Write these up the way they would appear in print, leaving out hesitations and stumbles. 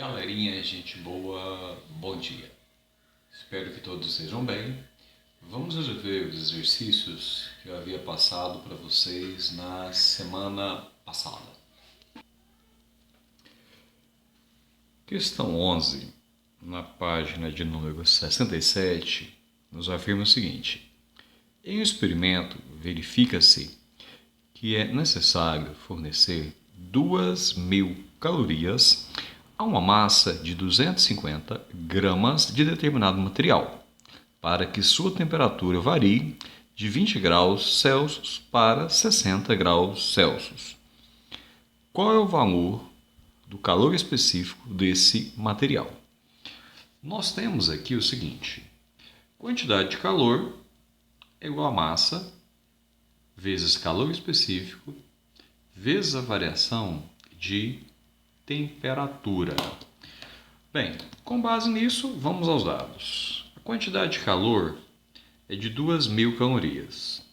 Galerinha, gente boa, bom dia. Espero que todos estejam bem. Vamos resolver os exercícios que eu havia passado para vocês na semana passada. Questão 11, na página de número 67, nos afirma o seguinte: em um experimento, verifica-se que é necessário fornecer 2.000 calorias a uma massa de 250 gramas de determinado material, para que sua temperatura varie de 20 graus Celsius para 60 graus Celsius. Qual é o valor do calor específico desse material? Nós temos aqui o seguinte: quantidade de calor é igual a massa vezes calor específico vezes a variação de temperatura. Bem, com base nisso, vamos aos dados. A quantidade de calor é de 2.000 calorias.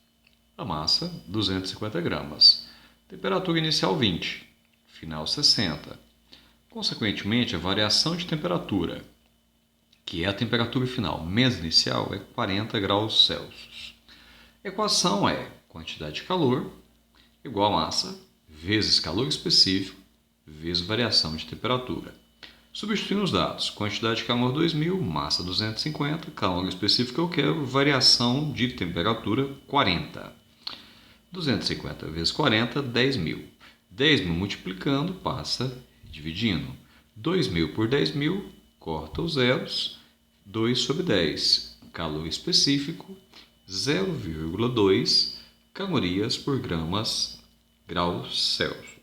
A massa, 250 gramas. Temperatura inicial, 20. Final, 60. Consequentemente, a variação de temperatura, que é a temperatura final menos inicial, é 40 graus Celsius. A equação é quantidade de calor igual a massa vezes calor específico vezes variação de temperatura. Substituindo os dados: quantidade de calor 2.000, massa 250, calor específico eu quero, variação de temperatura 40. 250 vezes 40, 10.000. 10.000 multiplicando, passa dividindo. 2.000 por 10.000, corta os zeros, 2 sobre 10. Calor específico, 0,2 calorias por graus Celsius.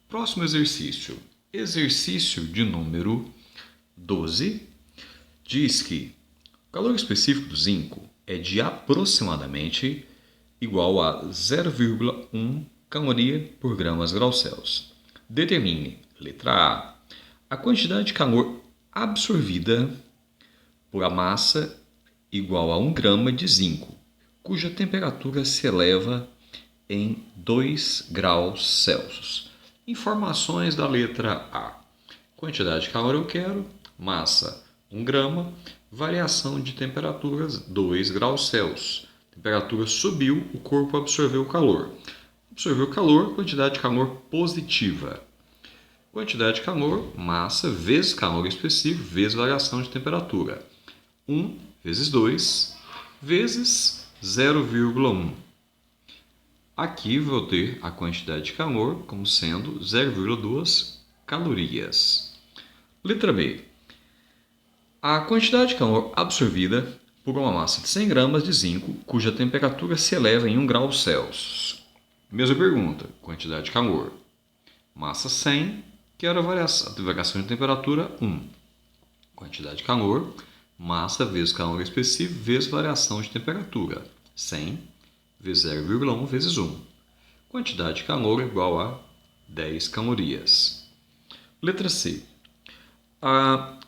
Próximo exercício. Exercício de número 12 diz que o calor específico do zinco é de aproximadamente igual a 0,1 caloria por graus Celsius. Determine, letra A quantidade de calor absorvida por a massa igual a 1 grama de zinco, cuja temperatura se eleva em 2 graus Celsius. Informações da letra A. Quantidade de calor eu quero, massa 1 grama, variação de temperaturas 2 graus Celsius. Temperatura subiu, o corpo absorveu o calor. Absorveu o calor, quantidade de calor positiva. Quantidade de calor, massa vezes calor específico vezes variação de temperatura. 1 vezes 2 vezes 0,1. Aqui vou ter a quantidade de calor como sendo 0,2 calorias. Letra B. A quantidade de calor absorvida por uma massa de 100 gramas de zinco, cuja temperatura se eleva em 1 grau Celsius. Mesma pergunta. Quantidade de calor. Massa 100, quero a variação de temperatura 1. Quantidade de calor. Massa vezes calor específico vezes variação de temperatura. 100 vezes 0,1 vezes 1. Quantidade de calor igual a 10 calorias. Letra C. A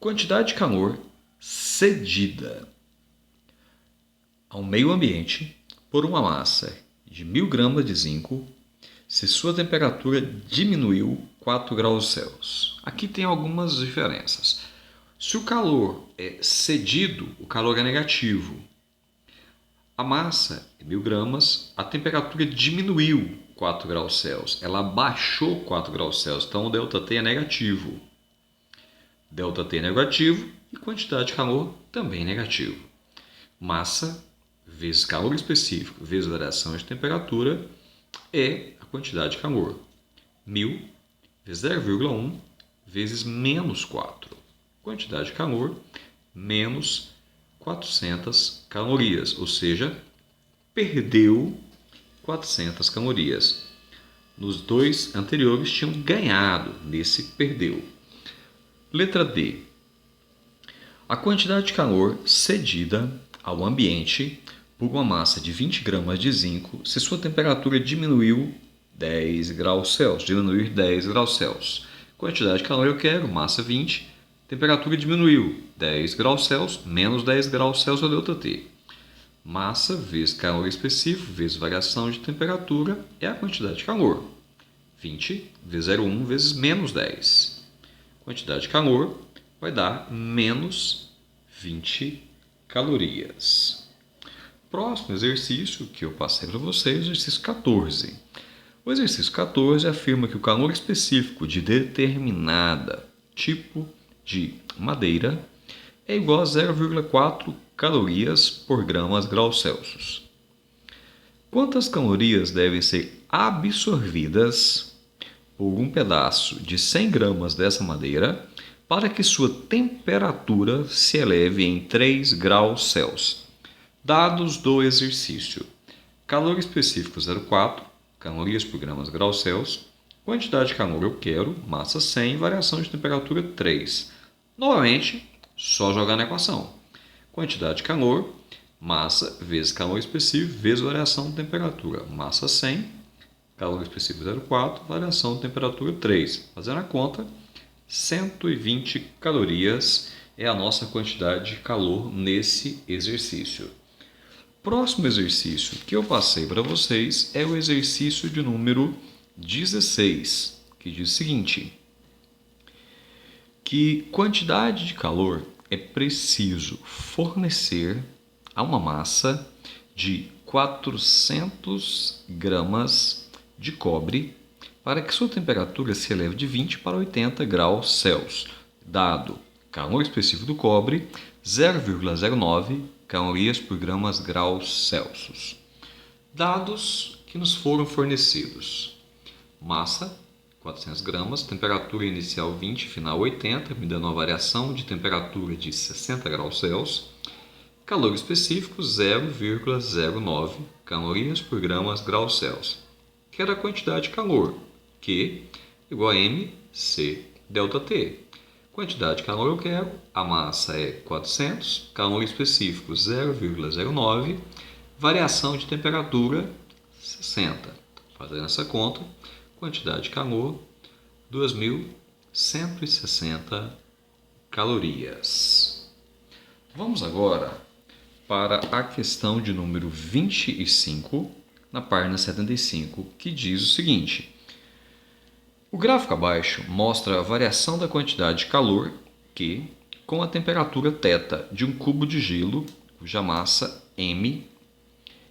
quantidade de calor cedida ao meio ambiente por uma massa de 1.000 gramas de zinco, se sua temperatura diminuiu 4 graus Celsius. Aqui tem algumas diferenças. Se o calor é cedido, o calor é negativo. A massa é 1.000 gramas, a temperatura diminuiu 4 graus Celsius, ela baixou 4 graus Celsius, então o ΔT é negativo. ΔT é negativo e quantidade de calor também negativo. Massa vezes calor específico vezes variação de temperatura é a quantidade de calor. 1.000 vezes 0,1 vezes menos 4. Quantidade de calor menos 400 calorias, ou seja, perdeu 400 calorias. Nos dois anteriores tinham ganhado, nesse perdeu. Letra D. A quantidade de calor cedida ao ambiente por uma massa de 20 gramas de zinco, se sua temperatura diminuiu 10 graus Celsius, diminuir 10 graus Celsius. Quantidade de calor eu quero, massa 20, temperatura diminuiu 10 graus Celsius, menos 10 graus Celsius é o ΔT. Massa vezes calor específico vezes variação de temperatura é a quantidade de calor. 20 vezes 0,1 vezes menos 10. quantidade de calor vai dar menos 20 calorias. Próximo exercício que eu passei para vocês, o exercício 14. O exercício 14 afirma que o calor específico de determinada tipo de madeira é igual a 0,4 calorias por gramas graus Celsius. Quantas calorias devem ser absorvidas por um pedaço de 100 gramas dessa madeira para que sua temperatura se eleve em 3 graus Celsius? Dados do exercício: calor específico 0,4 calorias por gramas graus Celsius, quantidade de calor eu quero, massa 100, variação de temperatura 3. Novamente, só jogar na equação. Quantidade de calor, massa vezes calor específico vezes variação de temperatura. Massa 100, calor específico 0,4, variação de temperatura 3. Fazendo a conta, 120 calorias é a nossa quantidade de calor nesse exercício. Próximo exercício que eu passei para vocês é o exercício de número 16, que diz o seguinte: que quantidade de calor é preciso fornecer a uma massa de 400 gramas de cobre para que sua temperatura se eleve de 20 para 80 graus Celsius, dado calor específico do cobre 0,09 calorias por gramas graus Celsius. Dados que nos foram fornecidos: massa 400 gramas, temperatura inicial 20, final 80, me dando uma variação de temperatura de 60 graus Celsius. Calor específico 0,09 calorias por gramas graus Celsius. Quero a quantidade de calor, Q igual a mc delta T. Quantidade de calor eu quero, a massa é 400, calor específico 0,09, variação de temperatura 60. Fazendo essa conta, quantidade de calor 2.160 calorias. Vamos agora para a questão de número 25, na página 75, que diz o seguinte: o gráfico abaixo mostra a variação da quantidade de calor Q com a temperatura θ de um cubo de gelo cuja massa m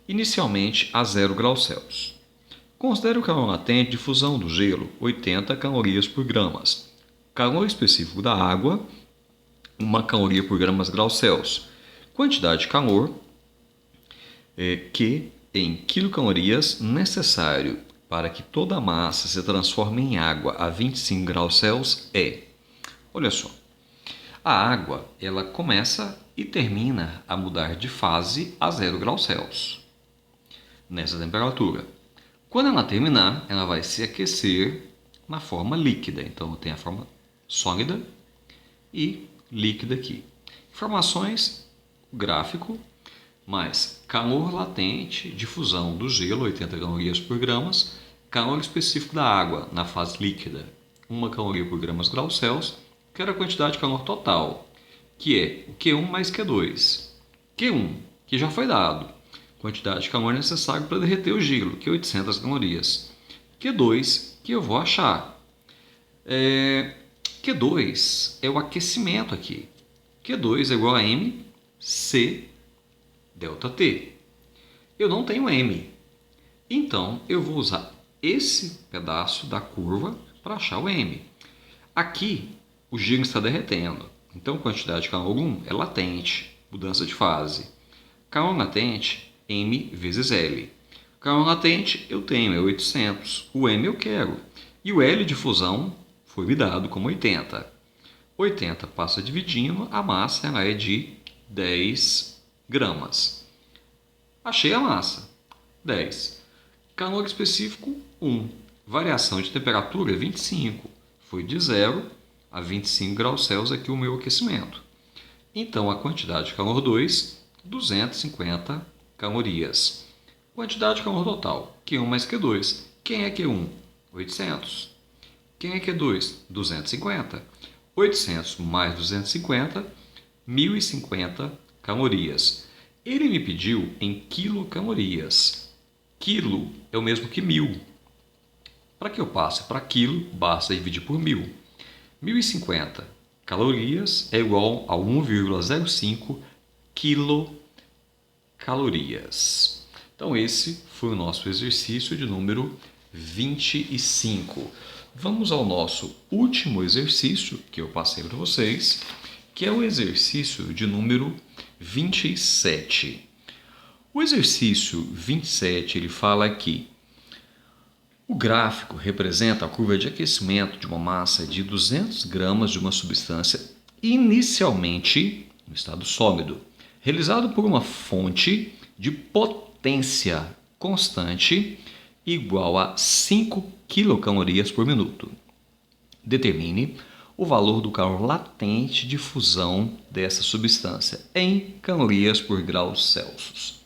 inicialmente a 0 graus Celsius. Considere o calor latente de fusão do gelo 80 calorias por gramas. Calor específico da água 1 caloria por gramas graus Celsius. Quantidade de calor Q em quilocalorias necessário para que toda a massa se transforme em água a 25 graus Celsius é, olha só, a água ela começa e termina a mudar de fase a 0 graus Celsius, nessa temperatura. Quando ela terminar, ela vai se aquecer na forma líquida. Então, tem a forma sólida e líquida aqui. Informações, gráfico, mais calor latente de fusão do gelo, 80 calorias por gramas, calor específico da água na fase líquida, 1 caloria por gramas graus Celsius, que era a quantidade de calor total, que é o Q1 mais Q2. Q1, que já foi dado, quantidade de calor necessária para derreter o gelo, que é 800 calorias. Q2, que eu vou achar. Q2 é o aquecimento aqui. Q2 é igual a mc delta T. Eu não tenho M. Então, eu vou usar esse pedaço da curva para achar o M. Aqui, o gelo está derretendo. Então, a quantidade de calor 1 é latente, mudança de fase. Calor latente, M vezes L. Calor latente, eu tenho, é 800. O M eu quero. E o L de fusão foi me dado como 80. 80 passa dividindo, a massa ela é de 10 gramas. Achei a massa, 10. Calor específico, 1. Variação de temperatura, 25. Foi de 0 a 25 graus Celsius aqui o meu aquecimento. Então, a quantidade de calor 2, 250 calorias. Quantidade de calor total, Q1 mais Q2. Quem é Q1? 800. Quem é Q2? 250. 800 mais 250, 1.050 calorias. Ele me pediu em quilocalorias. Quilo é o mesmo que 1.000. Para que eu passe para quilo, basta dividir por 1.000. 1.050 calorias é igual a 1,05 quilocalorias. Então esse foi o nosso exercício de número 25. Vamos ao nosso último exercício que eu passei para vocês, que é o exercício de número 27. O exercício 27 ele fala que o gráfico representa a curva de aquecimento de uma massa de 200 gramas de uma substância inicialmente no estado sólido, realizado por uma fonte de potência constante igual a 5 quilocalorias por minuto. Determine o valor do calor latente de fusão dessa substância em calorias por graus Celsius.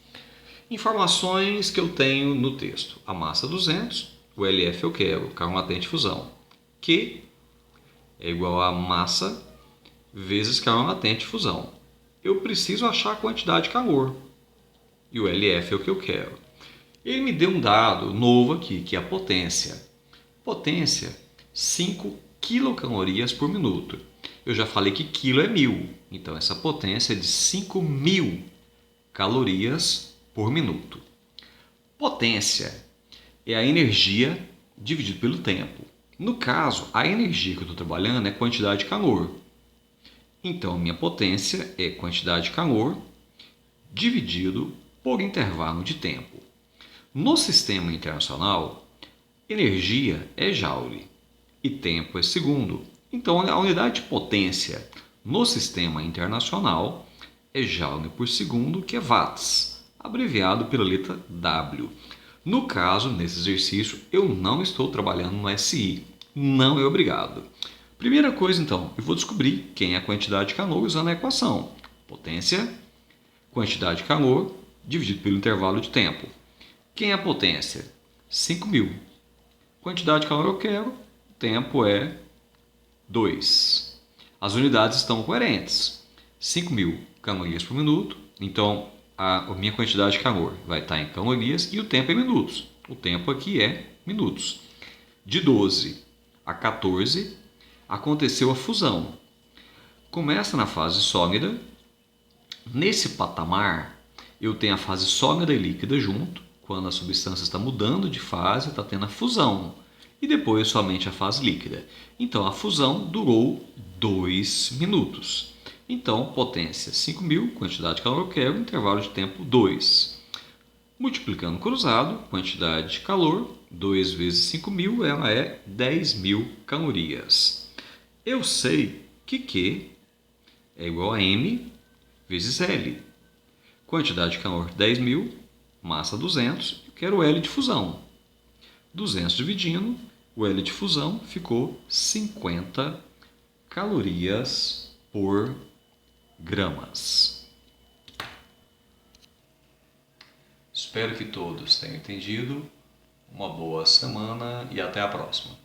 Informações que eu tenho no texto. A massa 200, o LF eu quero, calor latente de fusão. Q é igual a massa vezes calor latente de fusão. Eu preciso achar a quantidade de calor. E o LF é o que eu quero. Ele me deu um dado novo aqui, que é a potência. Potência, 5 quilocalorias por minuto. Eu já falei que quilo é 1.000. Então, essa potência é de 5.000 calorias por minuto. Potência é a energia dividido pelo tempo. No caso, a energia que eu estou trabalhando é quantidade de calor. Então, minha potência é quantidade de calor dividido por intervalo de tempo. No sistema internacional, energia é joule e tempo é segundo. Então, a unidade de potência no sistema internacional é joule por segundo, que é watts, abreviado pela letra W. No caso, nesse exercício, eu não estou trabalhando no SI. Não é obrigado. Primeira coisa, então, eu vou descobrir quem é a quantidade de calor usando a equação. Potência, quantidade de calor, dividido pelo intervalo de tempo. Quem é a potência? 5.000. Quantidade de calor eu quero, tempo é 2. As unidades estão coerentes. 5.000 calorias por minuto, então a minha quantidade de calor vai estar em calorias e o tempo em minutos. O tempo aqui é minutos. De 12 a 14 aconteceu a fusão. Começa na fase sólida. Nesse patamar eu tenho a fase sólida e líquida junto. Quando a substância está mudando de fase, está tendo a fusão. E depois somente a fase líquida. Então a fusão durou 2 minutos. Então, potência 5.000, quantidade de calor eu quero, intervalo de tempo 2. Multiplicando cruzado, quantidade de calor, 2 vezes 5.000, ela é 10.000 calorias. Eu sei que Q é igual a M vezes L. Quantidade de calor 10.000, massa 200, eu quero o L de fusão. 200 dividindo, o L de fusão ficou 50 calorias por gramas. Espero que todos tenham entendido. Uma boa semana e até a próxima.